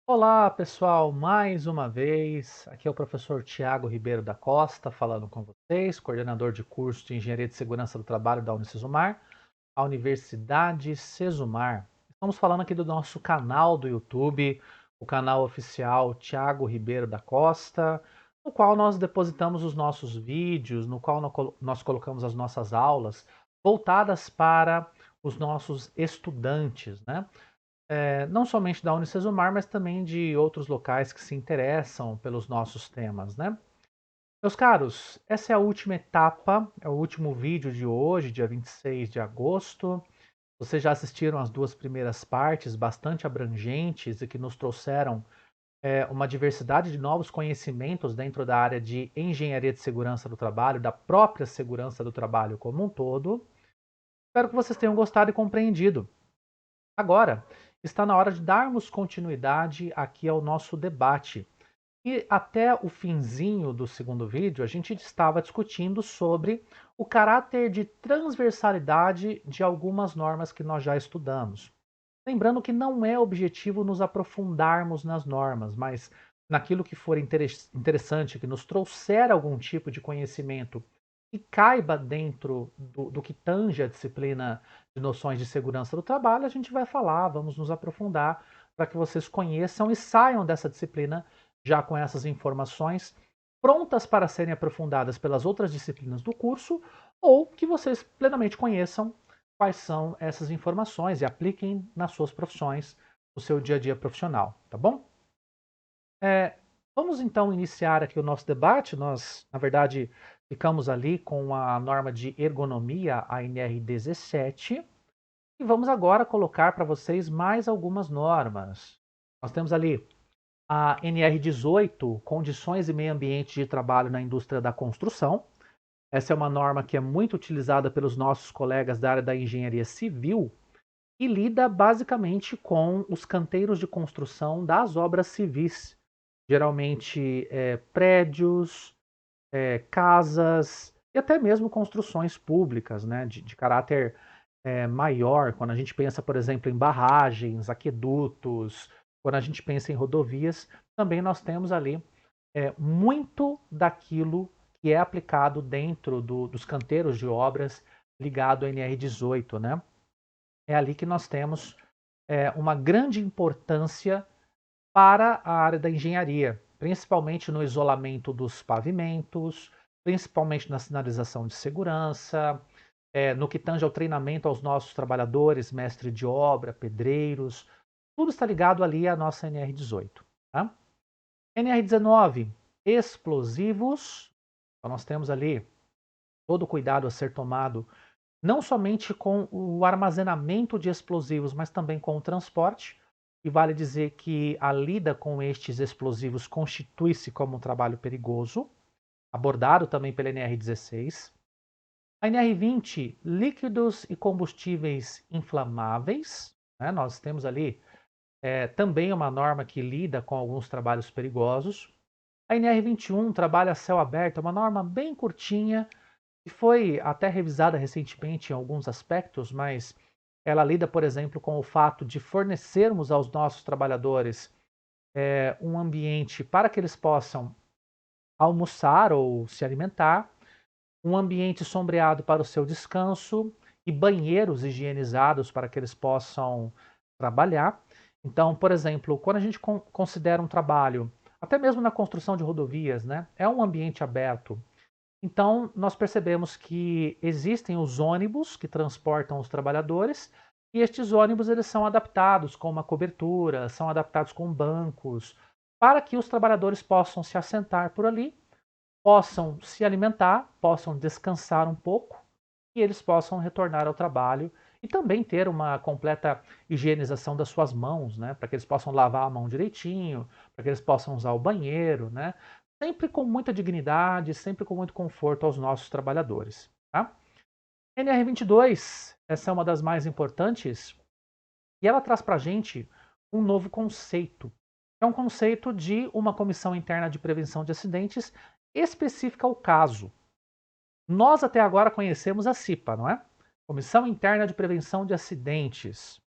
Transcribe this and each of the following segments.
Olá, pessoal, mais uma vez. Aqui é o professor Tiago Ribeiro da Costa falando com vocês, coordenador de curso de Engenharia de Segurança do Trabalho da Unicesumar, a Universidade Sesumar. Estamos falando aqui do nosso canal do YouTube, o canal oficial Tiago Ribeiro da Costa, no qual nós depositamos os nossos vídeos, no qual nós colocamos as nossas aulas voltadas para os nossos estudantes, né? Não somente da Unicesumar, mas também de outros locais que se interessam pelos nossos temas, né? Meus caros, essa é a última etapa, é o último vídeo de hoje, dia 26 de agosto. Vocês já assistiram as duas primeiras partes, bastante abrangentes e que nos trouxeram uma diversidade de novos conhecimentos dentro da área de engenharia de segurança do trabalho, da própria segurança do trabalho como um todo. Espero que vocês tenham gostado e compreendido. Agora, está na hora de darmos continuidade aqui ao nosso debate. E até o finzinho do segundo vídeo, a gente estava discutindo sobre o caráter de transversalidade de algumas normas que nós já estudamos. Lembrando que não é objetivo nos aprofundarmos nas normas, mas naquilo que for interessante, que nos trouxer algum tipo de conhecimento que caiba dentro do que tange a disciplina de noções de segurança do trabalho, a gente vai falar, vamos nos aprofundar para que vocês conheçam e saiam dessa disciplina já com essas informações prontas para serem aprofundadas pelas outras disciplinas do curso, ou que vocês plenamente conheçam quais são essas informações e apliquem nas suas profissões, no seu dia a dia profissional, tá bom? É, Vamos então iniciar aqui o nosso debate. Nós, na verdade, ficamos ali com a norma de ergonomia, a NR17, e vamos agora colocar para vocês mais algumas normas. Nós temos ali a NR18, Condições e Meio Ambiente de Trabalho na Indústria da Construção. Essa é uma norma que é muito utilizada pelos nossos colegas da área da engenharia civil e lida basicamente com os canteiros de construção das obras civis, geralmente prédios, casas e até mesmo construções públicas, né, de caráter maior, quando a gente pensa, por exemplo, em barragens, aquedutos, quando a gente pensa em rodovias, também nós temos ali muito daquilo que é aplicado dentro dos canteiros de obras ligado ao NR18, né? É ali que nós temos uma grande importância para a área da engenharia, principalmente no isolamento dos pavimentos, principalmente na sinalização de segurança, no que tange ao treinamento aos nossos trabalhadores, mestre de obra, pedreiros, tudo está ligado ali à nossa NR18. Tá? NR19, explosivos. Então nós temos ali todo o cuidado a ser tomado, não somente com o armazenamento de explosivos, mas também com o transporte. E vale dizer que a lida com estes explosivos constitui-se como um trabalho perigoso, abordado também pela NR16. A NR20, líquidos e combustíveis inflamáveis. Né? Nós temos ali também uma norma que lida com alguns trabalhos perigosos. A NR21 trabalha a céu aberto, é uma norma bem curtinha, que foi até revisada recentemente em alguns aspectos, mas ela lida, por exemplo, com o fato de fornecermos aos nossos trabalhadores um ambiente para que eles possam almoçar ou se alimentar, um ambiente sombreado para o seu descanso e banheiros higienizados para que eles possam trabalhar. Então, por exemplo, quando a gente considera um trabalho, até mesmo na construção de rodovias, né, é um ambiente aberto. Então, nós percebemos que existem os ônibus que transportam os trabalhadores e estes ônibus eles são adaptados com uma cobertura, são adaptados com bancos, para que os trabalhadores possam se assentar por ali, possam se alimentar, possam descansar um pouco e eles possam retornar ao trabalho e também ter uma completa higienização das suas mãos, né, para que eles possam lavar a mão direitinho, para que eles possam usar o banheiro, né, sempre com muita dignidade, sempre com muito conforto aos nossos trabalhadores. Tá? NR22, essa é uma das mais importantes, e ela traz para a gente um novo conceito. É um conceito de uma comissão interna de prevenção de acidentes específica ao caso. Nós até agora conhecemos a CIPA, não é? Comissão Interna de Prevenção de Acidentes.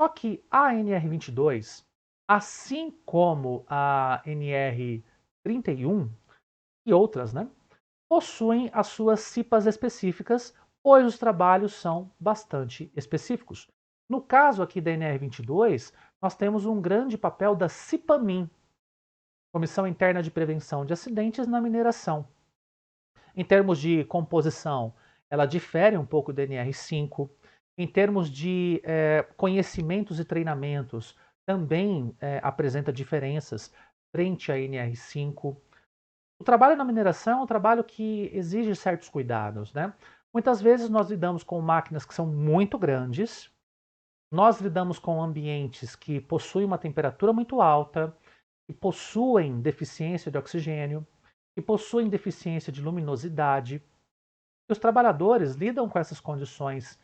Só que a NR22 assim como a NR31 e outras, né, possuem as suas CIPAs específicas, pois os trabalhos são bastante específicos. No caso aqui da NR22, nós temos um grande papel da CIPAMIN, Comissão Interna de Prevenção de Acidentes na Mineração. Em termos de composição, ela difere um pouco da NR5. Em termos de conhecimentos e treinamentos, também apresenta diferenças frente à NR5. O trabalho na mineração é um trabalho que exige certos cuidados, né? Muitas vezes nós lidamos com máquinas que são muito grandes, nós lidamos com ambientes que possuem uma temperatura muito alta, que possuem deficiência de oxigênio, que possuem deficiência de luminosidade. E os trabalhadores lidam com essas condições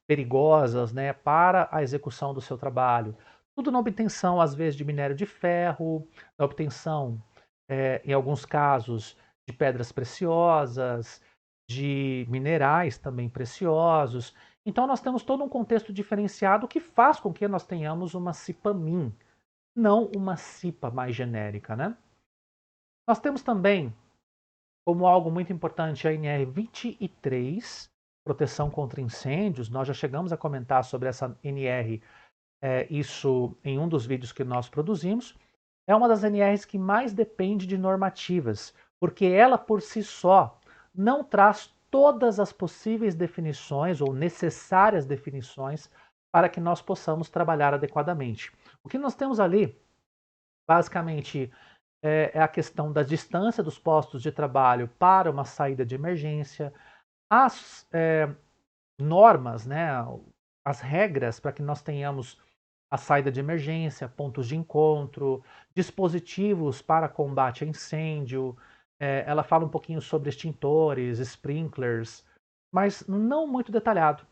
perigosas, né, para a execução do seu trabalho. Tudo na obtenção, às vezes, de minério de ferro, na obtenção, em alguns casos, de pedras preciosas, de minerais também preciosos. Então, nós temos todo um contexto diferenciado que faz com que nós tenhamos uma CIPAMIN, não uma CIPA mais genérica, né? Nós temos também, como algo muito importante, a NR23, proteção contra incêndios. Nós já chegamos a comentar sobre essa NR, isso em um dos vídeos que nós produzimos. É uma das NRs que mais depende de normativas, porque ela por si só não traz todas as possíveis definições ou necessárias definições para que nós possamos trabalhar adequadamente. O que nós temos ali, basicamente, é a questão da distância dos postos de trabalho para uma saída de emergência, as normas, né, as regras para que nós tenhamos a saída de emergência, pontos de encontro, dispositivos para combate a incêndio. Ela fala um pouquinho sobre extintores, sprinklers, mas não muito detalhado.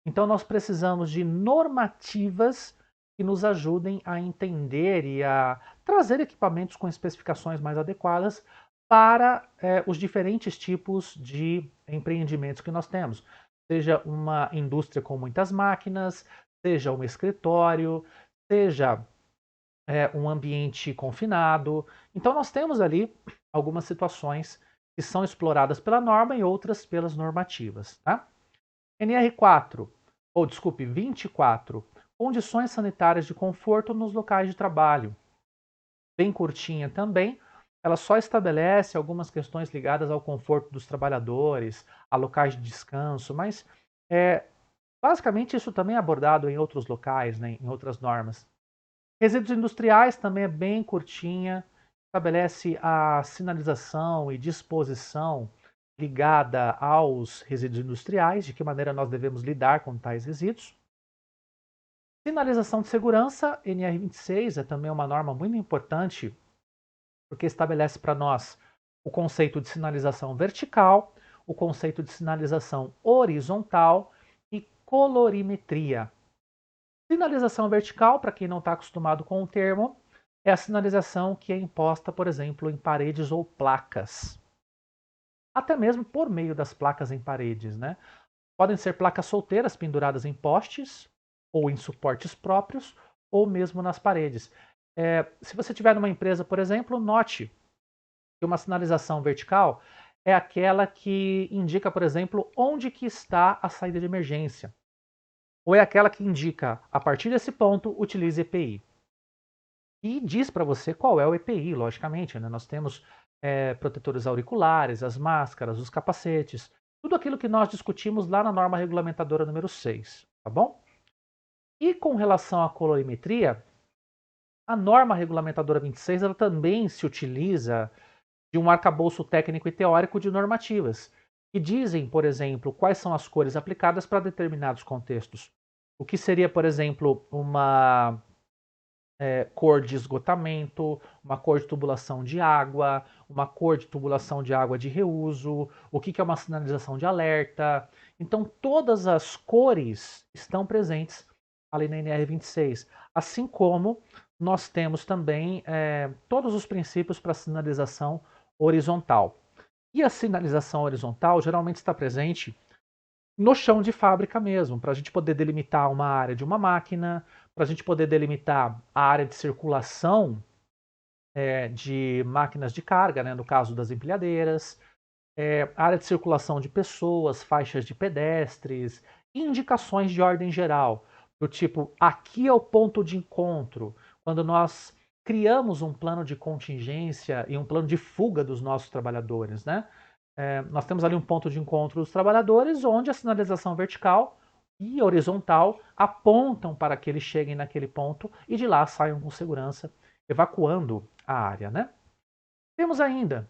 Então nós precisamos de normativas que nos ajudem a entender e a trazer equipamentos com especificações mais adequadas para os diferentes tipos de empreendimentos que nós temos. Seja uma indústria com muitas máquinas, seja um escritório, seja um ambiente confinado. Então nós temos ali algumas situações que são exploradas pela norma e outras pelas normativas. Tá? NR4, ou desculpe, 24, condições sanitárias de conforto nos locais de trabalho. Bem curtinha também, ela só estabelece algumas questões ligadas ao conforto dos trabalhadores, a locais de descanso, mas basicamente isso também é abordado em outros locais, né, em outras normas. Resíduos industriais também é bem curtinha, estabelece a sinalização e disposição ligada aos resíduos industriais, de que maneira nós devemos lidar com tais resíduos. Sinalização de segurança, NR26, é também uma norma muito importante, porque estabelece para nós o conceito de sinalização vertical, o conceito de sinalização horizontal e colorimetria. Sinalização vertical, para quem não está acostumado com o termo, é a sinalização que é imposta, por exemplo, em paredes ou placas. Até mesmo por meio das placas em paredes, né? Podem ser placas solteiras penduradas em postes, ou em suportes próprios, ou mesmo nas paredes. Se você estiver numa empresa, por exemplo, note que uma sinalização vertical é aquela que indica, por exemplo, onde que está a saída de emergência. Ou é aquela que indica, a partir desse ponto, utilize EPI. E diz para você qual é o EPI, logicamente. Né? Nós temos protetores auriculares, as máscaras, os capacetes, tudo aquilo que nós discutimos lá na norma regulamentadora número 6, tá bom? E com relação à colorimetria, a norma regulamentadora 26 ela também se utiliza de um arcabouço técnico e teórico de normativas, que dizem, por exemplo, quais são as cores aplicadas para determinados contextos. O que seria, por exemplo, uma cor de esgotamento, uma cor de tubulação de água, uma cor de tubulação de água de reuso, o que é uma sinalização de alerta. Então, todas as cores estão presentes ali na NR26, assim como nós temos também todos os princípios para sinalização horizontal. E a sinalização horizontal geralmente está presente no chão de fábrica mesmo, para a gente poder delimitar uma área de uma máquina, para a gente poder delimitar a área de circulação de máquinas de carga, né, no caso das empilhadeiras, área de circulação de pessoas, faixas de pedestres, indicações de ordem geral, do tipo, aqui é o ponto de encontro, quando nós criamos um plano de contingência e um plano de fuga dos nossos trabalhadores, né? Nós temos ali um ponto de encontro dos trabalhadores, onde a sinalização vertical e horizontal apontam para que eles cheguem naquele ponto e de lá saiam com segurança, evacuando a área, né? Temos ainda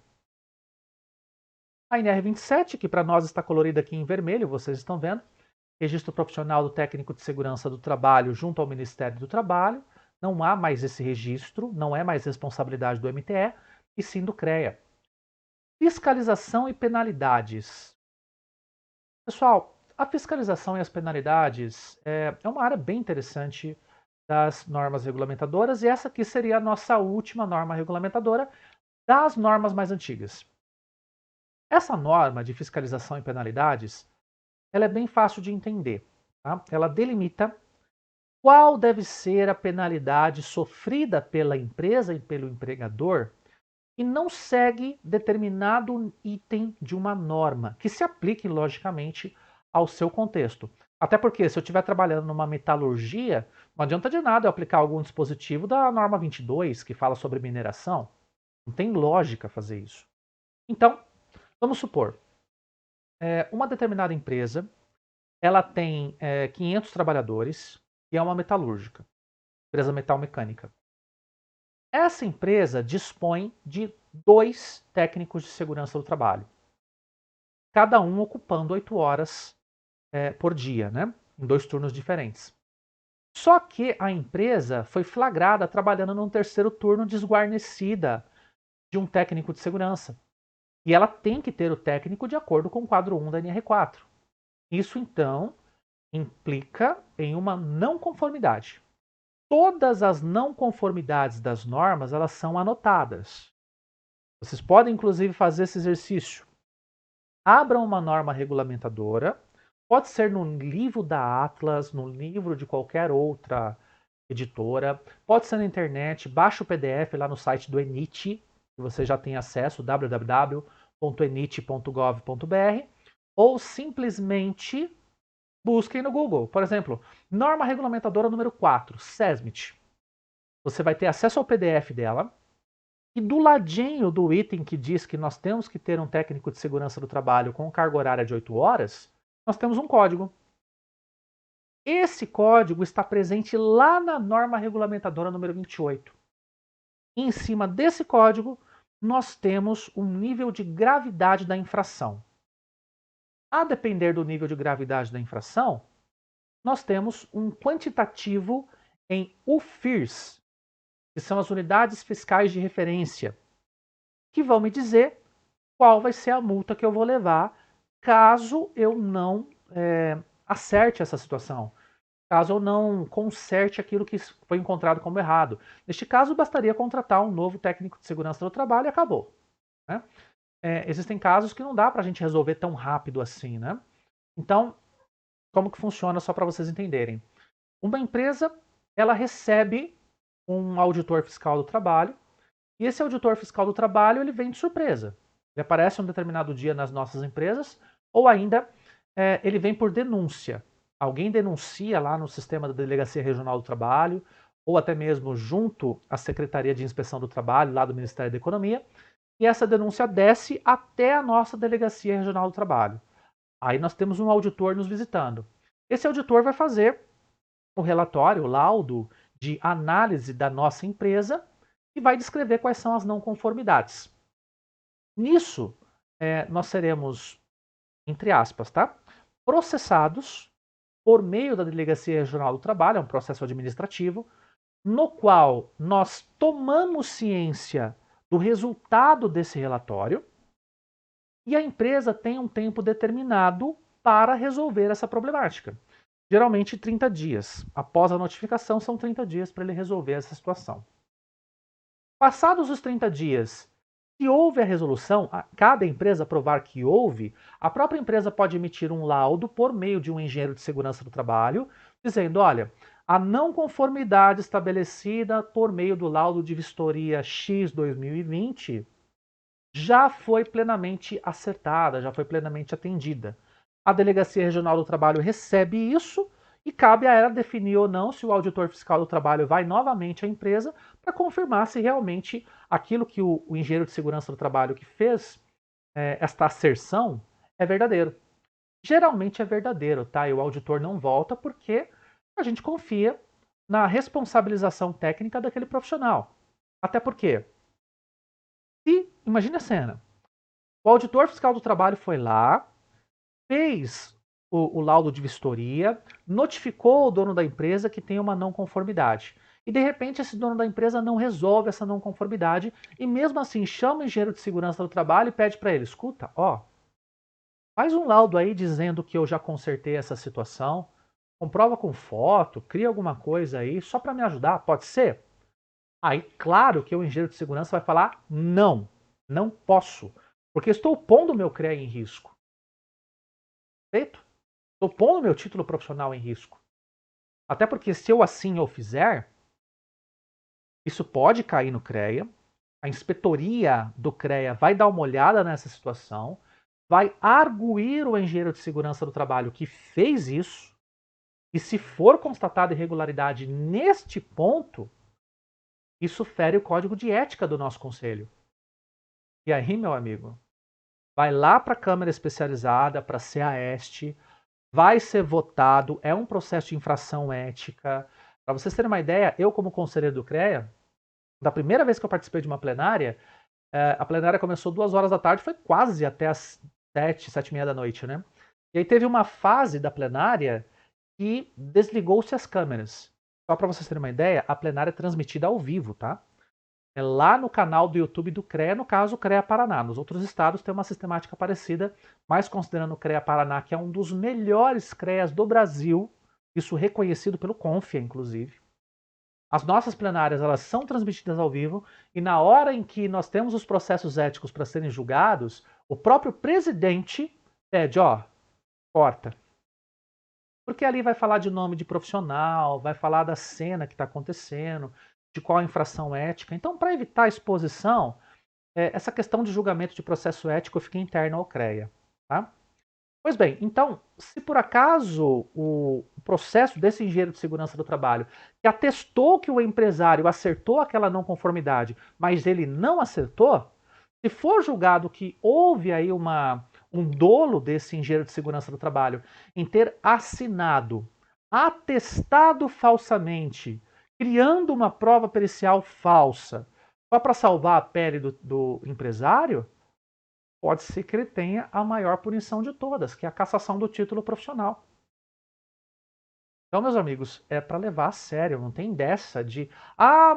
a NR27, que para nós está colorida aqui em vermelho, vocês estão vendo. Registro profissional do técnico de segurança do trabalho junto ao Ministério do Trabalho. Não há mais esse registro, não é mais responsabilidade do MTE, e sim do CREA. Fiscalização e penalidades. Pessoal, a fiscalização e as penalidades é uma área bem interessante das normas regulamentadoras, e essa aqui seria a nossa última norma regulamentadora das normas mais antigas. Essa norma de fiscalização e penalidades, ela é bem fácil de entender. Tá? Ela delimita qual deve ser a penalidade sofrida pela empresa e pelo empregador e não segue determinado item de uma norma, que se aplique, logicamente, ao seu contexto. Até porque, se eu estiver trabalhando numa metalurgia, não adianta de nada eu aplicar algum dispositivo da norma 22, que fala sobre mineração. Não tem lógica fazer isso. Então, vamos supor, uma determinada empresa, ela tem 500 trabalhadores e é uma metalúrgica, empresa metalmecânica. Essa empresa dispõe de 2 técnicos de segurança do trabalho, cada um ocupando 8 horas por dia, né? Em 2 turnos diferentes. Só que a empresa foi flagrada trabalhando num terceiro turno desguarnecida de um técnico de segurança. E ela tem que ter o técnico de acordo com o quadro 1 da NR4. Isso, então, implica em uma não conformidade. Todas as não conformidades das normas, elas são anotadas. Vocês podem, inclusive, fazer esse exercício. Abram uma norma regulamentadora, pode ser no livro da Atlas, no livro de qualquer outra editora, pode ser na internet, baixa o PDF lá no site do ENIT, que você já tem acesso, www.enit.gov.br, ou simplesmente busquem no Google. Por exemplo, norma regulamentadora número 4, SESMIT. Você vai ter acesso ao PDF dela, e do ladinho do item que diz que nós temos que ter um técnico de segurança do trabalho com carga horária de 8 horas, nós temos um código. Esse código está presente lá na norma regulamentadora número 28. E em cima desse código, nós temos um nível de gravidade da infração. A depender do nível de gravidade da infração, nós temos um quantitativo em UFIRS, que são as unidades fiscais de referência, que vão me dizer qual vai ser a multa que eu vou levar caso eu não acerte essa situação, caso eu não conserte aquilo que foi encontrado como errado. Neste caso, bastaria contratar um novo técnico de segurança do trabalho e acabou. Né? Existem casos que não dá para a gente resolver tão rápido assim. Né? Então, como que funciona, só para vocês entenderem. Uma empresa, ela recebe um auditor fiscal do trabalho, e esse auditor fiscal do trabalho, ele vem de surpresa. Ele aparece um determinado dia nas nossas empresas, ou ainda ele vem por denúncia. Alguém denuncia lá no sistema da Delegacia Regional do Trabalho, ou até mesmo junto à Secretaria de Inspeção do Trabalho, lá do Ministério da Economia, e essa denúncia desce até a nossa Delegacia Regional do Trabalho. Aí nós temos um auditor nos visitando. Esse auditor vai fazer o relatório, o laudo de análise da nossa empresa e vai descrever quais são as não conformidades. Nisso, nós seremos, entre aspas, tá, processados por meio da Delegacia Regional do Trabalho, é um processo administrativo, no qual nós tomamos ciência do resultado desse relatório e a empresa tem um tempo determinado para resolver essa problemática. Geralmente 30 dias. Após a notificação, são 30 dias para ele resolver essa situação. Passados os 30 dias, Se houve a resolução, cada empresa provar que houve, a própria empresa pode emitir um laudo por meio de um engenheiro de segurança do trabalho, dizendo, olha, a não conformidade estabelecida por meio do laudo de vistoria X 2020 já foi plenamente acertada, já foi plenamente atendida. A Delegacia Regional do Trabalho recebe isso e cabe a ela definir ou não se o auditor fiscal do trabalho vai novamente à empresa para confirmar se realmente aquilo que o engenheiro de segurança do trabalho que fez esta asserção é verdadeiro. Geralmente é verdadeiro, tá? E o auditor não volta porque a gente confia na responsabilização técnica daquele profissional. Até porque, imagine a cena, o auditor fiscal do trabalho foi lá, fez o laudo de vistoria, notificou o dono da empresa que tem uma não conformidade. E de repente esse dono da empresa não resolve essa não conformidade e mesmo assim chama o engenheiro de segurança do trabalho e pede para ele, escuta, ó, faz um laudo aí dizendo que eu já consertei essa situação, comprova com foto, cria alguma coisa aí só para me ajudar, pode ser? Aí, claro que o engenheiro de segurança vai falar, não, não posso, porque estou pondo o meu CREA em risco. Perfeito? Estou pondo meu título profissional em risco. Até porque se eu assim o fizer, isso pode cair no CREA, a inspetoria do CREA vai dar uma olhada nessa situação, vai arguir o engenheiro de segurança do trabalho que fez isso, e se for constatada irregularidade neste ponto, isso fere o código de ética do nosso conselho. E aí, meu amigo, vai lá para a Câmara Especializada, para a CEAEST, vai ser votado, é um processo de infração ética. Para vocês terem uma ideia, eu como conselheiro do CREA, da primeira vez que eu participei de uma plenária, a plenária começou 2 horas da tarde, foi quase até as 7h30 da noite, né? E aí teve uma fase da plenária que desligou-se as câmeras. Só para vocês terem uma ideia, a plenária é transmitida ao vivo, tá? É lá no canal do YouTube do CREA, no caso o CREA Paraná. Nos outros estados tem uma sistemática parecida, mas considerando o CREA Paraná, que é um dos melhores CREAs do Brasil, isso reconhecido pelo CONFIA, inclusive. As nossas plenárias elas são transmitidas ao vivo e na hora em que nós temos os processos éticos para serem julgados, o próprio presidente pede, ó, corta. Porque ali vai falar de nome de profissional, vai falar da cena que está acontecendo, de qual a infração ética. Então, para evitar a exposição, essa questão de julgamento de processo ético fica interna ao CREA. Tá? Pois bem, então, se por acaso o processo desse engenheiro de segurança do trabalho, que atestou que o empresário acertou aquela não conformidade, mas ele não acertou, se for julgado que houve aí um dolo desse engenheiro de segurança do trabalho em ter assinado, atestado falsamente, criando uma prova pericial falsa, só para salvar a pele do empresário, pode ser que ele tenha a maior punição de todas, que é a cassação do título profissional. Então, meus amigos, é para levar a sério, não tem dessa de,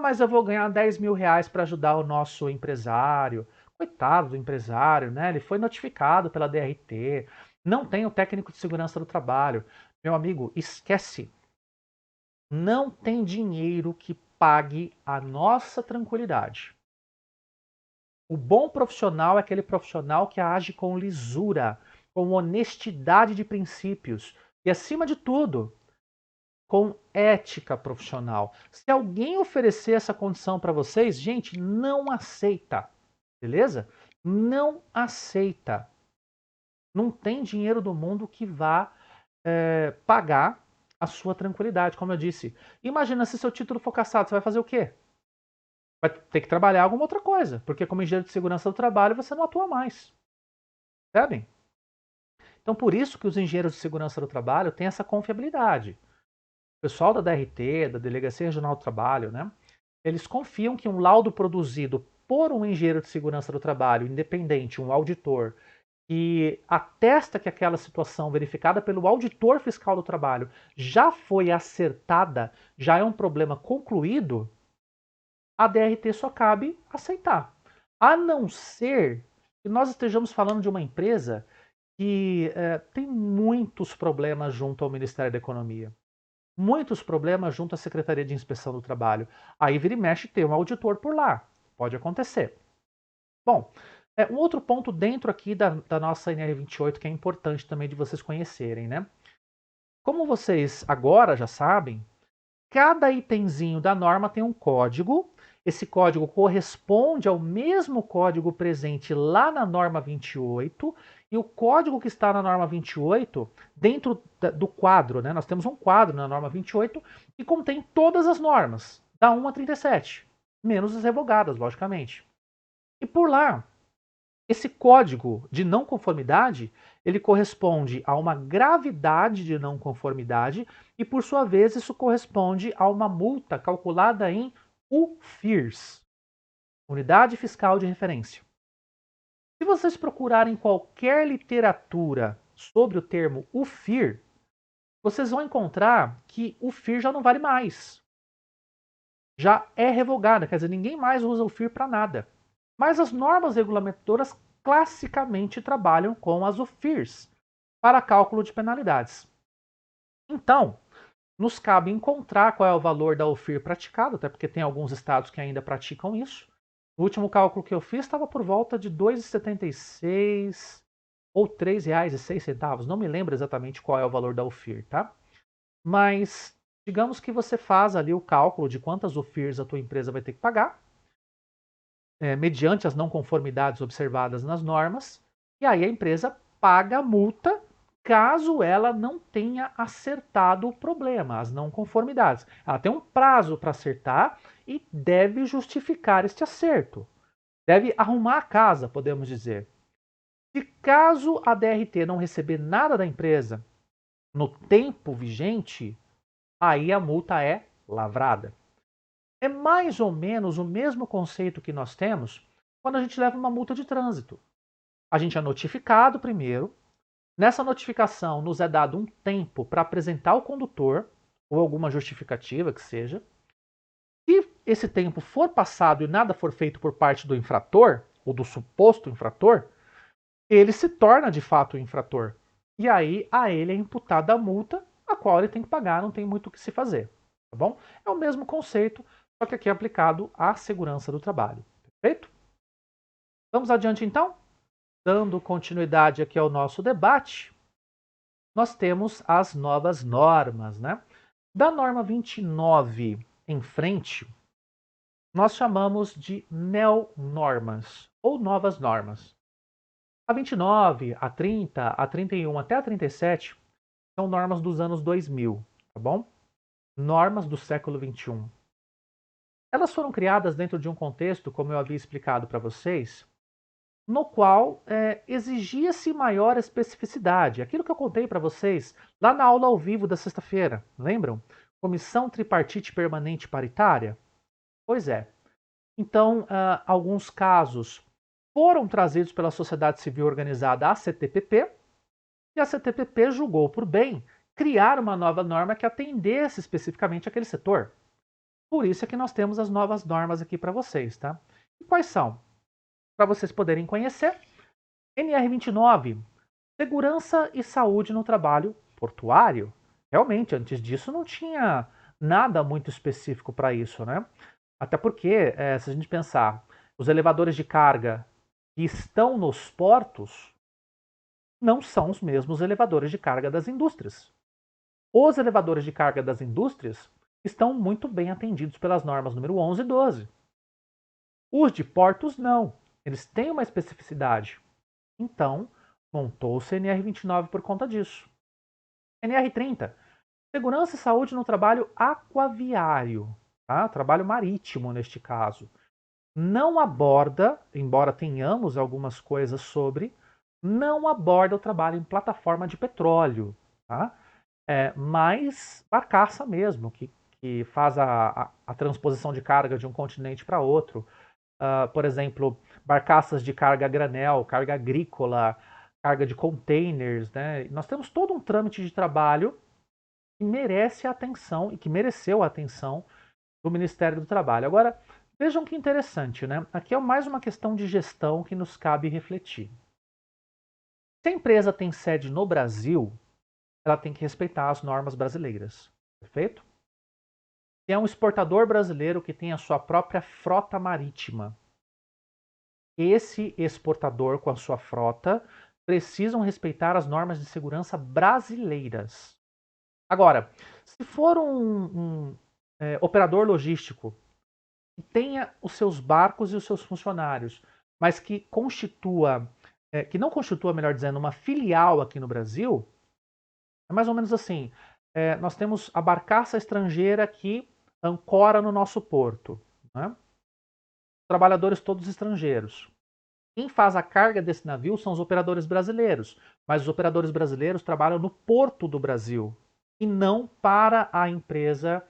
mas eu vou ganhar 10 mil reais para ajudar o nosso empresário. Coitado do empresário, né? Ele foi notificado pela DRT, não tem o técnico de segurança do trabalho. Meu amigo, esquece. Não tem dinheiro que pague a nossa tranquilidade. O bom profissional é aquele profissional que age com lisura, com honestidade de princípios e, acima de tudo, com ética profissional. Se alguém oferecer essa condição para vocês, gente, não aceita, beleza? Não aceita. Não tem dinheiro do mundo que vá pagar a sua tranquilidade, como eu disse. Imagina se seu título for cassado, você vai fazer o quê? Vai ter que trabalhar alguma outra coisa, porque como engenheiro de segurança do trabalho você não atua mais. Percebem? Então por isso que os engenheiros de segurança do trabalho têm essa confiabilidade. O pessoal da DRT, da Delegacia Regional do Trabalho, né? Eles confiam que um laudo produzido por um engenheiro de segurança do trabalho independente, um auditor, que atesta que aquela situação verificada pelo auditor fiscal do trabalho já foi acertada, já é um problema concluído, a DRT só cabe aceitar. A não ser que nós estejamos falando de uma empresa que tem muitos problemas junto ao Ministério da Economia. Muitos problemas junto à Secretaria de Inspeção do Trabalho. Aí vira e mexe tem um auditor por lá. Pode acontecer. Bom, um outro ponto dentro aqui da nossa NR28 que é importante também de vocês conhecerem, né? Como vocês agora já sabem, cada itemzinho da norma tem um código. Esse código corresponde ao mesmo código presente lá na norma 28, e o código que está na norma 28, dentro do quadro, né? Nós temos um quadro na norma 28 que contém todas as normas, da 1 a 37, menos as revogadas, logicamente. E por lá, esse código de não conformidade, ele corresponde a uma gravidade de não conformidade e, por sua vez, isso corresponde a uma multa calculada em UFIRS, Unidade Fiscal de Referência. Se vocês procurarem qualquer literatura sobre o termo UFIR, vocês vão encontrar que o FIR já não vale mais. Já é revogada, quer dizer, ninguém mais usa o FIR para nada. Mas as normas regulamentadoras classicamente trabalham com as UFIRs para cálculo de penalidades. Então, nos cabe encontrar qual é o valor da UFIR praticado, até porque tem alguns estados que ainda praticam isso. O último cálculo que eu fiz estava por volta de R$ 2,76 ou R$ 3,06, não me lembro exatamente qual é o valor da UFIR, tá? Mas digamos que você faz ali o cálculo de quantas UFIRs a tua empresa vai ter que pagar, mediante as não conformidades observadas nas normas, e aí a empresa paga a multa caso ela não tenha acertado o problema, as não conformidades. Ela tem um prazo para acertar e deve justificar este acerto. Deve arrumar a casa, podemos dizer. Se caso a DRT não receber nada da empresa no tempo vigente, aí a multa é lavrada. É mais ou menos o mesmo conceito que nós temos quando a gente leva uma multa de trânsito. A gente é notificado primeiro, nessa notificação nos é dado um tempo para apresentar ao condutor, ou alguma justificativa que seja. Se esse tempo for passado e nada for feito por parte do infrator, ou do suposto infrator, ele se torna de fato o infrator. E aí a ele é imputada a multa, a qual ele tem que pagar, não tem muito o que se fazer. Tá bom? É o mesmo conceito, só que aqui é aplicado à segurança do trabalho. Perfeito? Vamos adiante então? Dando continuidade aqui ao nosso debate, nós temos as novas normas, né? Da norma 29 em frente, nós chamamos de neonormas ou novas normas. A 29, a 30, a 31 até a 37 são normas dos anos 2000, tá bom? Normas do século 21. Elas foram criadas dentro de um contexto, como eu havia explicado para vocês, no qual exigia-se maior especificidade. Aquilo que eu contei para vocês lá na aula ao vivo da sexta-feira, lembram? Comissão Tripartite Permanente Paritária? Pois é. Então, alguns casos foram trazidos pela sociedade civil organizada, a CTPP, e a CTPP julgou por bem criar uma nova norma que atendesse especificamente aquele setor. Por isso é que nós temos as novas normas aqui para vocês, tá? E quais são? Para vocês poderem conhecer, NR29, Segurança e Saúde no Trabalho Portuário. Realmente, antes disso não tinha nada muito específico para isso, né? Até porque, se a gente pensar, os elevadores de carga que estão nos portos não são os mesmos elevadores de carga das indústrias. Os elevadores de carga das indústrias estão muito bem atendidos pelas normas número 11 e 12. Os de portos não, eles têm uma especificidade. Então, montou-se NR29 por conta disso. NR30, Segurança e Saúde no Trabalho Aquaviário, tá? Trabalho marítimo neste caso. Não aborda, embora tenhamos algumas coisas sobre, não aborda o trabalho em plataforma de petróleo, tá? Mais barcaça mesmo, que faz a transposição de carga de um continente para outro. Por exemplo, barcaças de carga a granel, carga agrícola, carga de containers, né? Nós temos todo um trâmite de trabalho que merece a atenção e que mereceu a atenção do Ministério do Trabalho. Agora, vejam que interessante, né? Aqui é mais uma questão de gestão que nos cabe refletir. Se a empresa tem sede no Brasil, ela tem que respeitar as normas brasileiras, perfeito? Se é um exportador brasileiro que tem a sua própria frota marítima, esse exportador com a sua frota precisam respeitar as normas de segurança brasileiras. Agora, se for um operador logístico que tenha os seus barcos e os seus funcionários, mas que não constitua, melhor dizendo, uma filial aqui no Brasil, é mais ou menos assim. Nós temos a barcaça estrangeira que ancora no nosso porto, né? Trabalhadores todos estrangeiros. Quem faz a carga desse navio são os operadores brasileiros, mas os operadores brasileiros trabalham no porto do Brasil e não para a empresa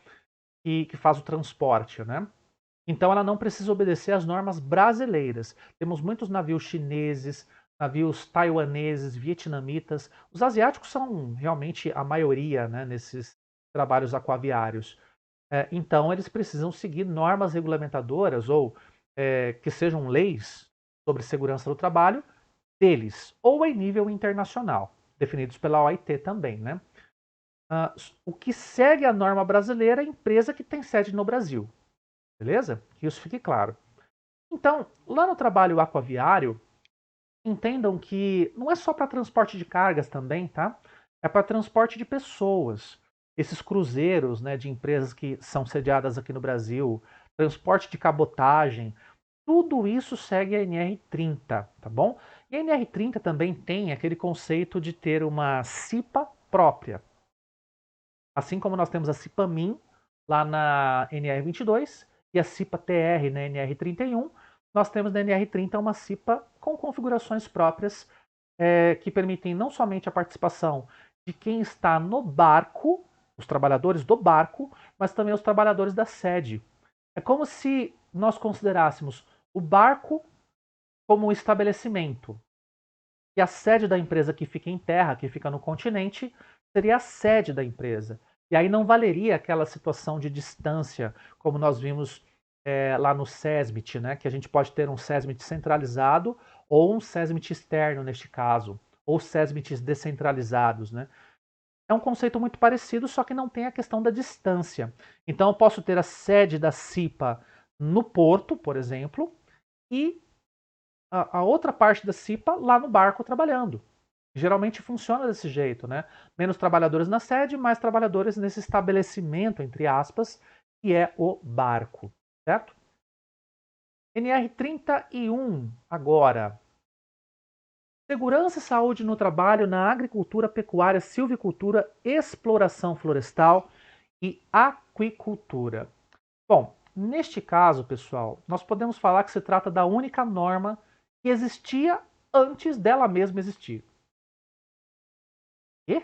que faz o transporte, né? Então ela não precisa obedecer às normas brasileiras. Temos muitos navios chineses, navios taiwaneses, vietnamitas. Os asiáticos são realmente a maioria, né, nesses trabalhos aquaviários. Então eles precisam seguir normas regulamentadoras ou que sejam leis sobre segurança do trabalho deles, ou em nível internacional, definidos pela OIT também, né? O que segue a norma brasileira é a empresa que tem sede no Brasil. Beleza? Que isso fique claro. Então, lá no trabalho aquaviário, entendam que não é só para transporte de cargas também, tá? É para transporte de pessoas. Esses cruzeiros, né, de empresas que são sediadas aqui no Brasil, transporte de cabotagem, tudo isso segue a NR30, tá bom? E a NR30 também tem aquele conceito de ter uma CIPA própria. Assim como nós temos a CIPA-MIN lá na NR22 e a CIPA-TR na NR31, nós temos na NR30 uma CIPA com configurações próprias que permitem não somente a participação de quem está no barco, os trabalhadores do barco, mas também os trabalhadores da sede. É como se nós considerássemos o barco como um estabelecimento e a sede da empresa que fica em terra, que fica no continente, seria a sede da empresa. E aí não valeria aquela situação de distância, como nós vimos lá no SESMIT, né? Que a gente pode ter um SESMIT centralizado ou um SESMIT externo, neste caso, ou SESMITs descentralizados, né? É um conceito muito parecido, só que não tem a questão da distância. Então eu posso ter a sede da CIPA no porto, por exemplo, e a outra parte da CIPA lá no barco trabalhando. Geralmente funciona desse jeito, né? Menos trabalhadores na sede, mais trabalhadores nesse estabelecimento, entre aspas, que é o barco, certo? NR31 agora. Segurança e saúde no trabalho na agricultura, pecuária, silvicultura, exploração florestal e aquicultura. Bom, neste caso, pessoal, nós podemos falar que se trata da única norma que existia antes dela mesma existir. E?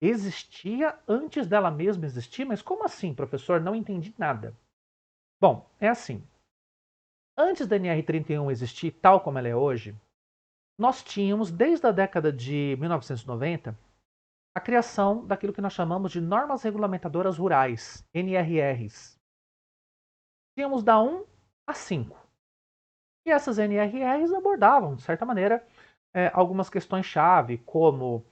Existia antes dela mesma existir? Mas como assim, professor? Não entendi nada. Bom, é assim. Antes da NR31 existir tal como ela é hoje, nós tínhamos, desde a década de 1990, a criação daquilo que nós chamamos de Normas Regulamentadoras Rurais, NRRs. Tínhamos da 1 a 5. E essas NRRs abordavam, de certa maneira, algumas questões-chave, como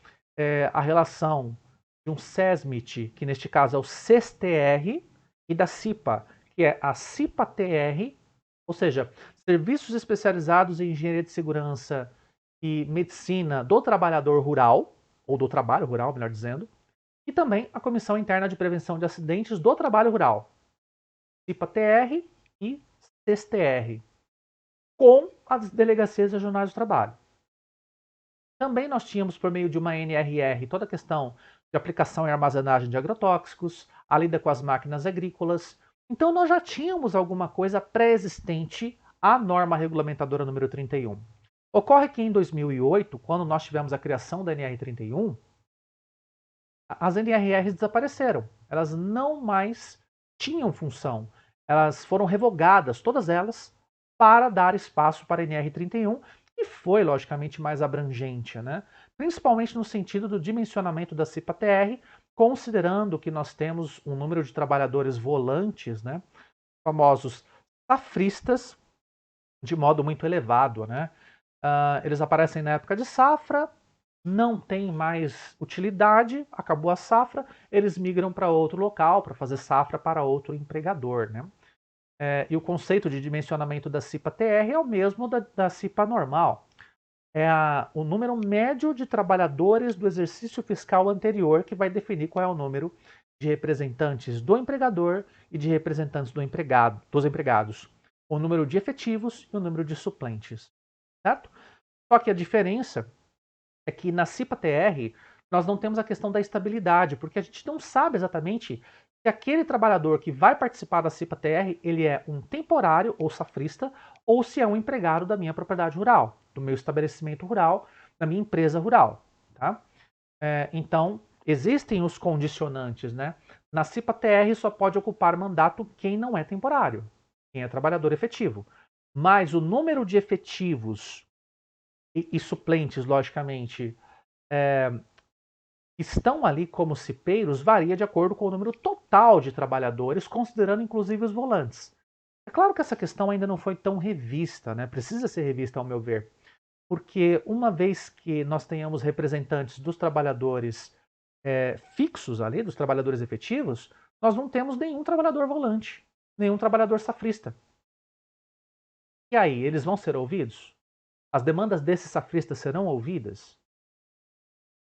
a relação de um SESMIT, que neste caso é o SESTR, e da CIPA, que é a CIPA-TR, ou seja, Serviços Especializados em Engenharia de Segurança e Medicina do Trabalhador Rural, ou do Trabalho Rural, melhor dizendo, e também a Comissão Interna de Prevenção de Acidentes do Trabalho Rural, CIPA-TR e SESTR, com as delegacias regionais do trabalho. Também nós tínhamos, por meio de uma NRR, toda a questão de aplicação e armazenagem de agrotóxicos, a lida com as máquinas agrícolas. Então nós já tínhamos alguma coisa pré-existente à norma regulamentadora número 31. Ocorre que em 2008, quando nós tivemos a criação da NR31, as NRRs desapareceram. Elas não mais tinham função. Elas foram revogadas, todas elas, para dar espaço para a NR31, e foi, logicamente, mais abrangente, né? Principalmente no sentido do dimensionamento da CIPA-TR, considerando que nós temos um número de trabalhadores volantes, né? Famosos safristas, de modo muito elevado, né? Eles aparecem na época de safra, não tem mais utilidade, acabou a safra, eles migram para outro local para fazer safra para outro empregador, né? E o conceito de dimensionamento da CIPA-TR é o mesmo da CIPA normal. É o número médio de trabalhadores do exercício fiscal anterior que vai definir qual é o número de representantes do empregador e de representantes dos empregados. O número de efetivos e o número de suplentes. Certo? Só que a diferença é que na CIPA-TR nós não temos a questão da estabilidade, porque a gente não sabe exatamente se aquele trabalhador que vai participar da CIPA-TR ele é um temporário ou safrista ou se é um empregado da minha propriedade rural, do meu estabelecimento rural, da minha empresa rural. Tá? Então, existem os condicionantes. Né? Na CIPA-TR só pode ocupar mandato quem não é temporário, quem é trabalhador efetivo. Mas o número de efetivos e suplentes, logicamente, estão ali como cipeiros varia de acordo com o número total de trabalhadores, considerando inclusive os volantes. É claro que essa questão ainda não foi tão revista, né? Precisa ser revista, ao meu ver, porque uma vez que nós tenhamos representantes dos trabalhadores fixos ali, dos trabalhadores efetivos, nós não temos nenhum trabalhador volante, nenhum trabalhador safrista. E aí, eles vão ser ouvidos? As demandas desses safristas serão ouvidas?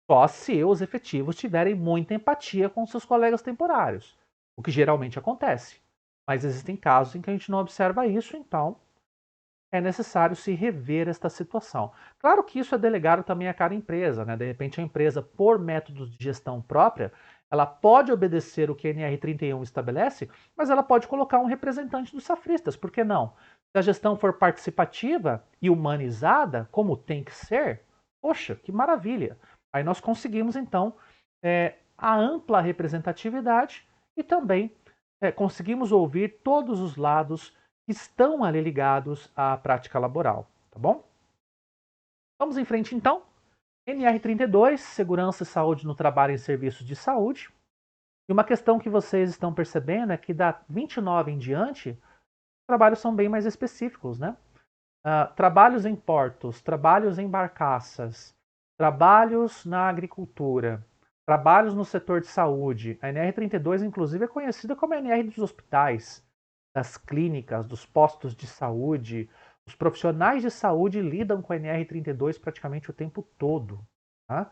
Só se os efetivos tiverem muita empatia com seus colegas temporários, o que geralmente acontece. Mas existem casos em que a gente não observa isso, então é necessário se rever esta situação. Claro que isso é delegado também a cada empresa, né? De repente a empresa, por métodos de gestão própria, ela pode obedecer o que a NR31 estabelece, mas ela pode colocar um representante dos safristas, por que não? Se a gestão for participativa e humanizada, como tem que ser, poxa, que maravilha! Aí nós conseguimos, então, a ampla representatividade e também conseguimos ouvir todos os lados que estão ali ligados à prática laboral, tá bom? Vamos em frente, então. NR32, Segurança e Saúde no Trabalho e Serviços de Saúde. E uma questão que vocês estão percebendo é que da 29 em diante, os trabalhos são bem mais específicos, né? Trabalhos em portos, trabalhos em barcaças, trabalhos na agricultura, trabalhos no setor de saúde. A NR32, inclusive, é conhecida como a NR dos hospitais, das clínicas, dos postos de saúde. Os profissionais de saúde lidam com a NR32 praticamente o tempo todo. Tá?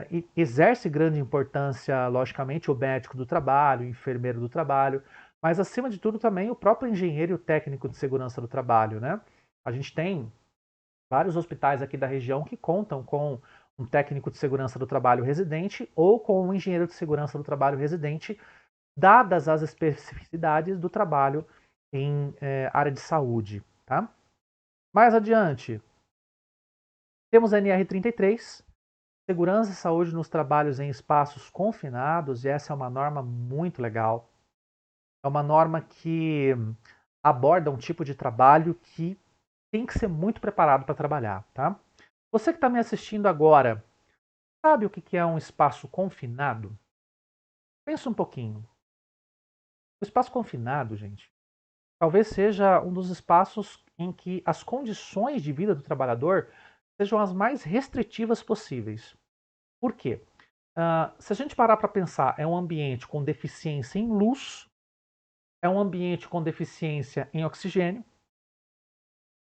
E exerce grande importância, logicamente, o médico do trabalho, o enfermeiro do trabalho, mas, acima de tudo, também o próprio engenheiro e o técnico de segurança do trabalho, né? A gente tem vários hospitais aqui da região que contam com um técnico de segurança do trabalho residente ou com um engenheiro de segurança do trabalho residente, dadas as especificidades do trabalho em área de saúde. Tá? Mais adiante, temos a NR33, Segurança e Saúde nos Trabalhos em Espaços Confinados, e essa é uma norma muito legal. É uma norma que aborda um tipo de trabalho que tem que ser muito preparado para trabalhar, tá? Você que está me assistindo agora, sabe o que é um espaço confinado? Pensa um pouquinho. O espaço confinado, gente, talvez seja um dos espaços em que as condições de vida do trabalhador sejam as mais restritivas possíveis. Por quê? Se a gente parar para pensar, é um ambiente com deficiência em luz, é um ambiente com deficiência em oxigênio,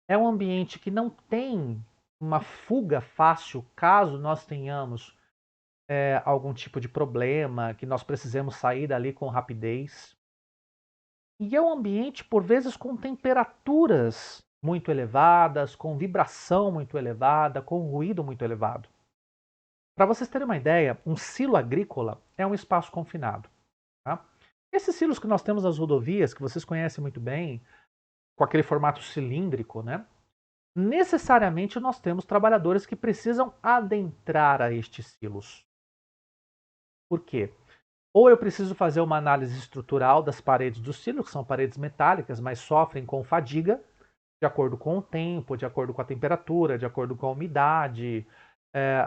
é um ambiente que não tem uma fuga fácil caso nós tenhamos algum tipo de problema, que nós precisemos sair dali com rapidez. E é um ambiente, por vezes, com temperaturas muito elevadas, com vibração muito elevada, com ruído muito elevado. Para vocês terem uma ideia, um silo agrícola é um espaço confinado. Tá? Esses silos que nós temos nas rodovias, que vocês conhecem muito bem, com aquele formato cilíndrico, né? Necessariamente nós temos trabalhadores que precisam adentrar a estes silos. Por quê? Ou eu preciso fazer uma análise estrutural das paredes do silo, que são paredes metálicas, mas sofrem com fadiga, de acordo com o tempo, de acordo com a temperatura, de acordo com a umidade,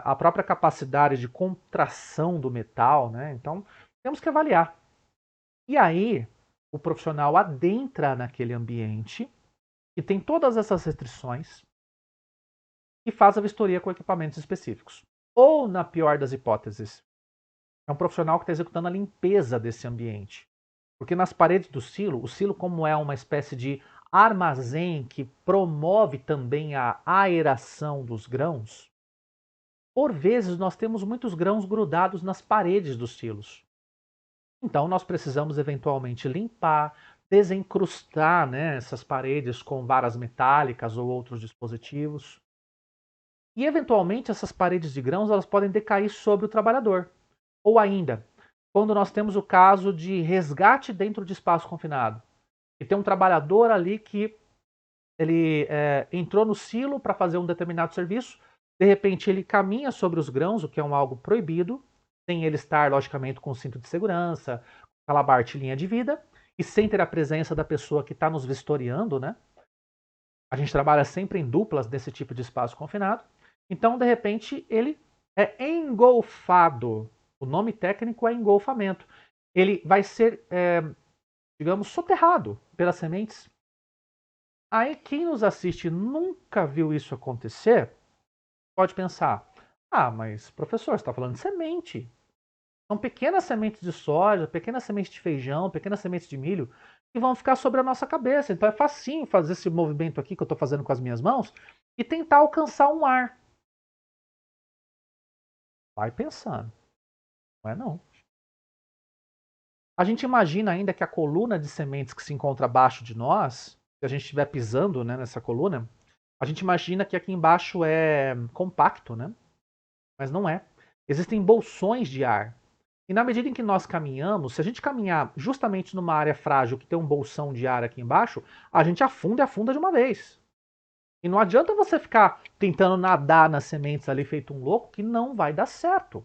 a própria capacidade de contração do metal, né? Então, temos que avaliar. E aí, o profissional adentra naquele ambiente e tem todas essas restrições e faz a vistoria com equipamentos específicos. Ou, na pior das hipóteses, é um profissional que está executando a limpeza desse ambiente. Porque nas paredes do silo, o silo como é uma espécie de armazém que promove também a aeração dos grãos, por vezes nós temos muitos grãos grudados nas paredes dos silos. Então nós precisamos eventualmente limpar, desencrustar, né, essas paredes com varas metálicas ou outros dispositivos. E eventualmente essas paredes de grãos elas podem decair sobre o trabalhador. Ou ainda, quando nós temos o caso de resgate dentro de espaço confinado. E tem um trabalhador ali que ele entrou no silo para fazer um determinado serviço, de repente ele caminha sobre os grãos, o que é algo proibido, sem ele estar, logicamente, com cinto de segurança, calabarte linha de vida, e sem ter a presença da pessoa que está nos vistoriando, né? A gente trabalha sempre em duplas nesse tipo de espaço confinado. Então, de repente, ele é engolfado. O nome técnico é engolfamento. Ele vai ser, digamos, soterrado pelas sementes. Aí, quem nos assiste nunca viu isso acontecer, pode pensar: ah, mas professor, você está falando de semente. São pequenas sementes de soja, pequenas sementes de feijão, pequenas sementes de milho que vão ficar sobre a nossa cabeça. Então é facinho fazer esse movimento aqui que eu estou fazendo com as minhas mãos e tentar alcançar um ar. Vai pensando, não é não. A gente imagina ainda que a coluna de sementes que se encontra abaixo de nós, se a gente estiver pisando, né, nessa coluna, a gente imagina que aqui embaixo é compacto, né? Mas não é. Existem bolsões de ar. E na medida em que nós caminhamos, se a gente caminhar justamente numa área frágil que tem um bolsão de ar aqui embaixo, a gente afunda e afunda de uma vez. E não adianta você ficar tentando nadar nas sementes ali feito um louco, que não vai dar certo.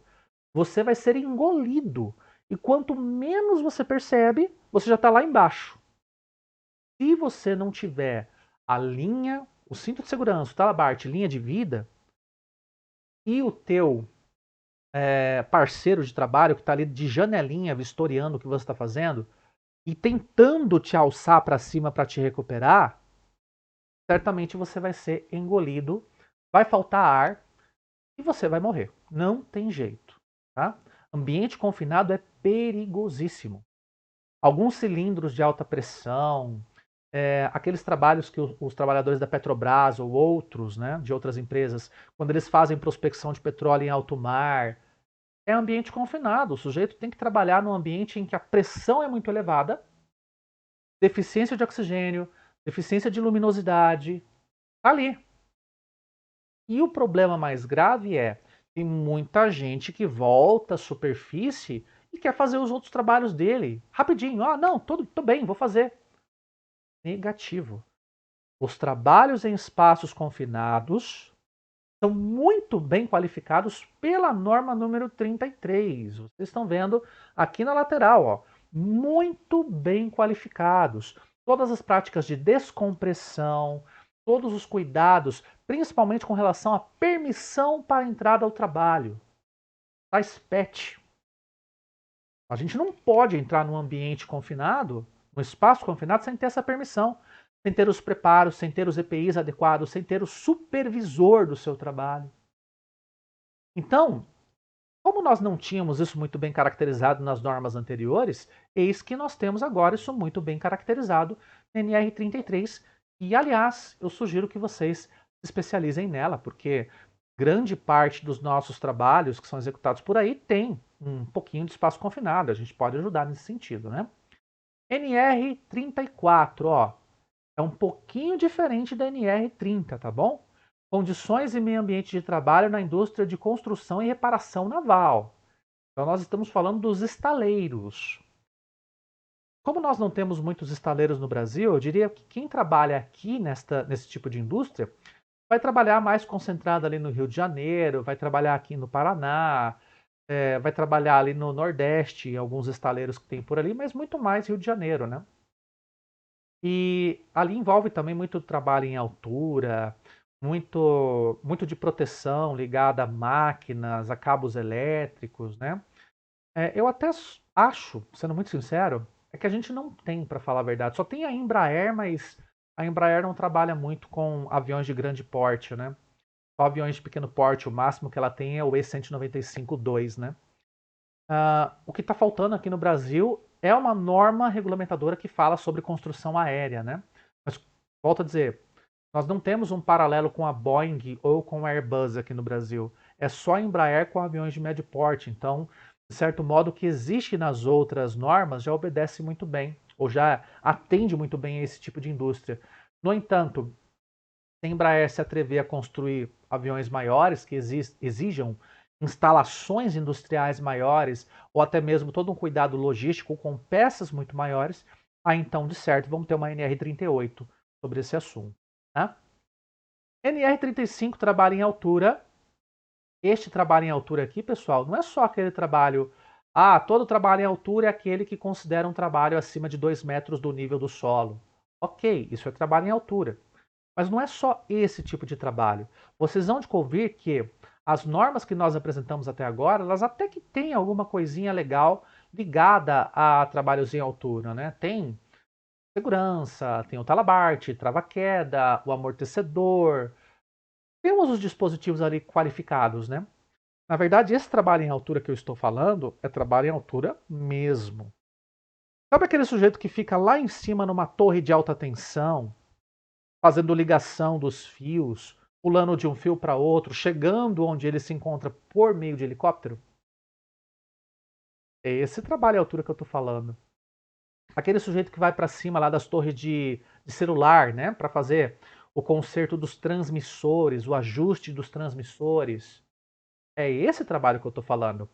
Você vai ser engolido. E quanto menos você percebe, você já está lá embaixo. Se você não tiver a linha, o cinto de segurança, o talabarte, linha de vida, e o teu parceiro de trabalho que está ali de janelinha vistoriando o que você está fazendo e tentando te alçar para cima para te recuperar, certamente você vai ser engolido, vai faltar ar e você vai morrer. Não tem jeito. Tá? Ambiente confinado é perigosíssimo. Alguns cilindros de alta pressão, aqueles trabalhos que os trabalhadores da Petrobras ou outros, né, de outras empresas, quando eles fazem prospecção de petróleo em alto mar, é ambiente confinado. O sujeito tem que trabalhar num ambiente em que a pressão é muito elevada, deficiência de oxigênio, deficiência de luminosidade, tá ali. E o problema mais grave é tem muita gente que volta à superfície e quer fazer os outros trabalhos dele rapidinho. Ah, não, tô bem, vou fazer. Negativo. Os trabalhos em espaços confinados são muito bem qualificados pela norma número 33. Vocês estão vendo aqui na lateral, ó, muito bem qualificados. Todas as práticas de descompressão, todos os cuidados, principalmente com relação à permissão para a entrada ao trabalho. Tais PET. A gente não pode entrar num ambiente confinado, num espaço confinado, sem ter essa permissão, sem ter os preparos, sem ter os EPIs adequados, sem ter o supervisor do seu trabalho. Então, como nós não tínhamos isso muito bem caracterizado nas normas anteriores, eis que nós temos agora isso muito bem caracterizado na NR33. E, aliás, eu sugiro que vocês se especializem nela, porque grande parte dos nossos trabalhos que são executados por aí tem um pouquinho de espaço confinado. A gente pode ajudar nesse sentido, né? NR34, ó, é um pouquinho diferente da NR30, tá bom? Condições e meio ambiente de trabalho na indústria de construção e reparação naval. Então nós estamos falando dos estaleiros. Como nós não temos muitos estaleiros no Brasil, eu diria que quem trabalha aqui nesse tipo de indústria vai trabalhar mais concentrado ali no Rio de Janeiro, vai trabalhar aqui no Paraná, vai trabalhar ali no Nordeste, em alguns estaleiros que tem por ali, mas muito mais Rio de Janeiro, né? E ali envolve também muito trabalho em altura, muito de proteção ligada a máquinas, a cabos elétricos, né? Eu até acho, sendo muito sincero, é que a gente não tem, para falar a verdade. Só tem a Embraer, mas a Embraer não trabalha muito com aviões de grande porte, né? Só aviões de pequeno porte, o máximo que ela tem é o E-195-2, né? O que está faltando aqui no Brasil é uma norma regulamentadora que fala sobre construção aérea, né? Mas, volto a dizer, nós não temos um paralelo com a Boeing ou com a Airbus aqui no Brasil. É só a Embraer com aviões de médio porte. Então, de certo modo, o que existe nas outras normas já obedece muito bem, ou já atende muito bem a esse tipo de indústria. No entanto, se a Embraer se atrever a construir aviões maiores, que exijam instalações industriais maiores, ou até mesmo todo um cuidado logístico com peças muito maiores, aí então, de certo, vamos ter uma NR38 sobre esse assunto. Né? NR35 trabalha em altura. Este trabalho em altura aqui, pessoal, não é só aquele trabalho... todo trabalho em altura é aquele que considera um trabalho acima de 2 metros do nível do solo. Ok, isso é trabalho em altura. Mas não é só esse tipo de trabalho. Vocês vão de convir que as normas que nós apresentamos até agora, elas até que têm alguma coisinha legal ligada a trabalhos em altura, né? Tem segurança, tem o talabarte, trava-queda, o amortecedor. Temos os dispositivos ali qualificados, né? Na verdade, esse trabalho em altura que eu estou falando é trabalho em altura mesmo. Sabe aquele sujeito que fica lá em cima numa torre de alta tensão, fazendo ligação dos fios, pulando de um fio para outro, chegando onde ele se encontra por meio de helicóptero? É esse trabalho à altura que eu estou falando. Aquele sujeito que vai para cima lá das torres de celular, né, para fazer o conserto dos transmissores, o ajuste dos transmissores. É esse trabalho que eu estou falando.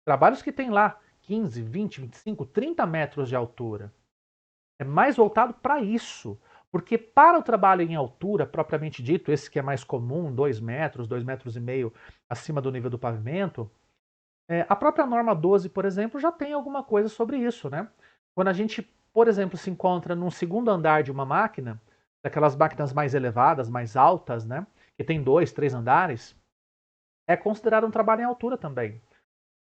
Trabalhos que tem lá 15, 20, 25, 30 metros de altura. É mais voltado para isso. Porque para o trabalho em altura, propriamente dito, esse que é mais comum, 2 metros, 2 metros e meio acima do nível do pavimento, a própria norma 12, por exemplo, já tem alguma coisa sobre isso, né? Quando a gente, por exemplo, se encontra num segundo andar de uma máquina, daquelas máquinas mais elevadas, mais altas, né? Que tem 2, 3 andares, é considerado um trabalho em altura também.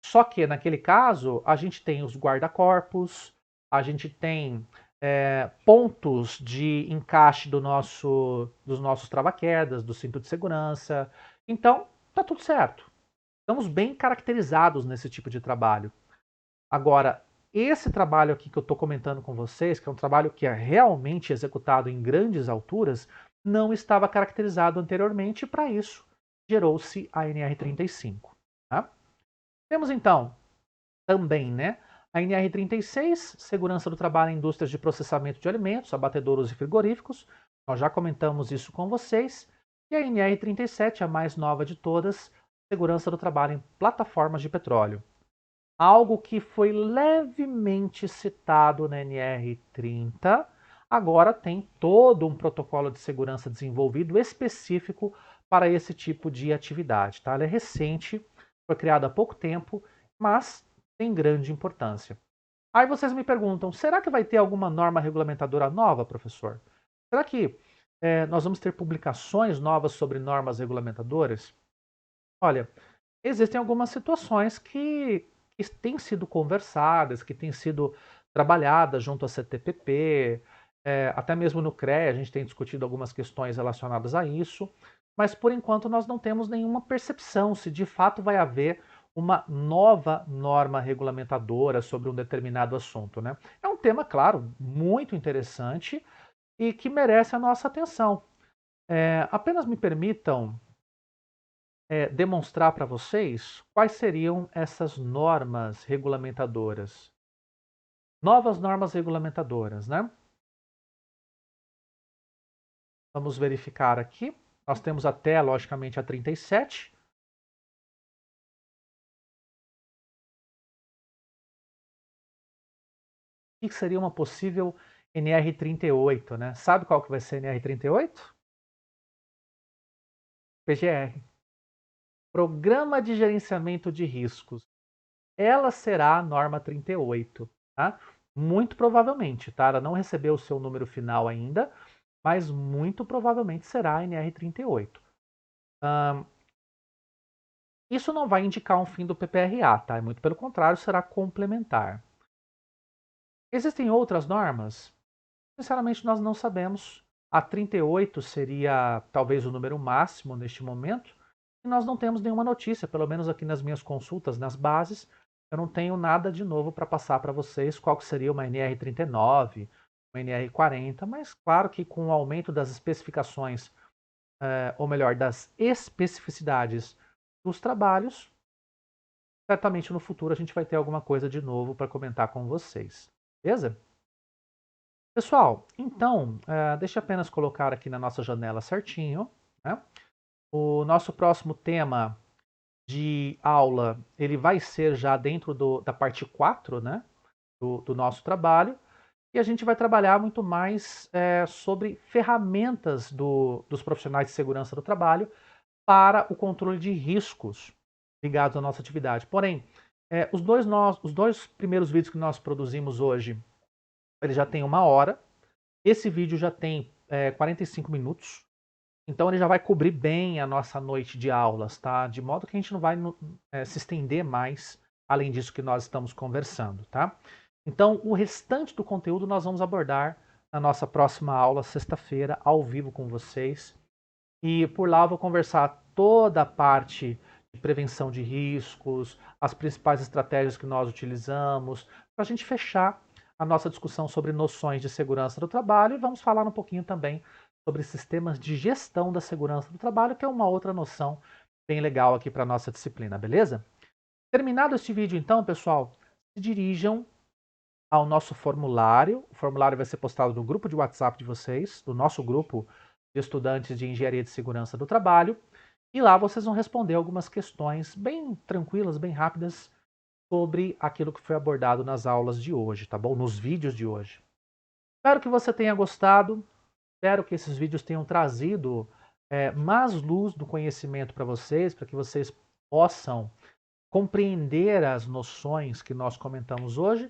Só que, naquele caso, a gente tem os guarda-corpos, a gente tem pontos de encaixe dos nossos trava-quedas, do cinto de segurança. Então, tá tudo certo. Estamos bem caracterizados nesse tipo de trabalho. Agora, esse trabalho aqui que eu estou comentando com vocês, que é um trabalho que é realmente executado em grandes alturas, não estava caracterizado anteriormente e para isso gerou-se a NR35. Tá? Temos então também, né, a NR36, segurança do trabalho em indústrias de processamento de alimentos, abatedouros e frigoríficos. Nós já comentamos isso com vocês. E a NR37, a mais nova de todas, segurança do trabalho em plataformas de petróleo. Algo que foi levemente citado na NR30, agora tem todo um protocolo de segurança desenvolvido específico para esse tipo de atividade. Tá? Ela é recente, foi criada há pouco tempo, mas tem grande importância. Aí vocês me perguntam, será que vai ter alguma norma regulamentadora nova, professor? Será que nós vamos ter publicações novas sobre normas regulamentadoras? Olha, existem algumas situações que têm sido conversadas, que têm sido trabalhadas junto à CTPP, até mesmo no CREA a gente tem discutido algumas questões relacionadas a isso, mas por enquanto nós não temos nenhuma percepção se de fato vai haver uma nova norma regulamentadora sobre um determinado assunto, né? É um tema, claro, muito interessante e que merece a nossa atenção. Apenas me permitam demonstrar para vocês quais seriam essas normas regulamentadoras. Novas normas regulamentadoras, né? Vamos verificar aqui. Nós temos até, logicamente, a 37. O que seria uma possível NR38, né? Sabe qual que vai ser a NR38? PGR. Programa de Gerenciamento de Riscos. Ela será a norma 38, tá? Muito provavelmente, tá? Ela não recebeu o seu número final ainda, mas muito provavelmente será a NR38. Isso não vai indicar um fim do PPRA, tá? Muito pelo contrário, será complementar. Existem outras normas? Sinceramente, nós não sabemos. A 38 seria talvez o número máximo neste momento, e nós não temos nenhuma notícia, pelo menos aqui nas minhas consultas, nas bases, eu não tenho nada de novo para passar para vocês, qual que seria uma NR39, uma NR40, mas claro que com o aumento das especificações, ou melhor, das especificidades dos trabalhos, certamente no futuro a gente vai ter alguma coisa de novo para comentar com vocês, beleza? Pessoal, então, deixa eu apenas colocar aqui na nossa janela certinho, né? O nosso próximo tema de aula, ele vai ser já dentro da parte 4, né, do nosso trabalho, e a gente vai trabalhar muito mais sobre ferramentas dos profissionais de segurança do trabalho para o controle de riscos ligados à nossa atividade. Porém, os dois primeiros vídeos que nós produzimos hoje, ele já tem 1 hora, esse vídeo já tem 45 minutos, então ele já vai cobrir bem a nossa noite de aulas, tá? De modo que a gente não vai se estender mais, além disso que nós estamos conversando, tá? Então o restante do conteúdo nós vamos abordar na nossa próxima aula, sexta-feira, ao vivo com vocês. E por lá eu vou conversar toda a parte de prevenção de riscos, as principais estratégias que nós utilizamos, para a gente fechar a nossa discussão sobre noções de segurança do trabalho, e vamos falar um pouquinho também sobre sistemas de gestão da segurança do trabalho, que é uma outra noção bem legal aqui para a nossa disciplina, beleza? Terminado este vídeo então, pessoal, se dirijam ao nosso formulário. O formulário vai ser postado no grupo de WhatsApp de vocês, do nosso grupo de estudantes de Engenharia de Segurança do Trabalho, e lá vocês vão responder algumas questões bem tranquilas, bem rápidas, sobre aquilo que foi abordado nas aulas de hoje, tá bom? Nos vídeos de hoje. Espero que você tenha gostado, espero que esses vídeos tenham trazido mais luz do conhecimento para vocês, para que vocês possam compreender as noções que nós comentamos hoje,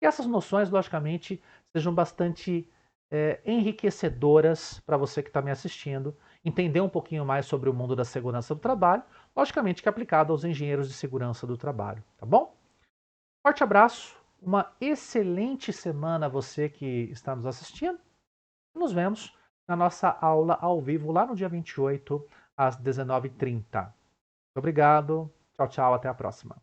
e essas noções, logicamente, sejam bastante enriquecedoras para você que está me assistindo, entender um pouquinho mais sobre o mundo da segurança do trabalho, logicamente que é aplicado aos engenheiros de segurança do trabalho, tá bom? Forte abraço, uma excelente semana a você que está nos assistindo. Nos vemos na nossa aula ao vivo lá no dia 28, às 19h30. Muito obrigado, tchau, tchau, até a próxima.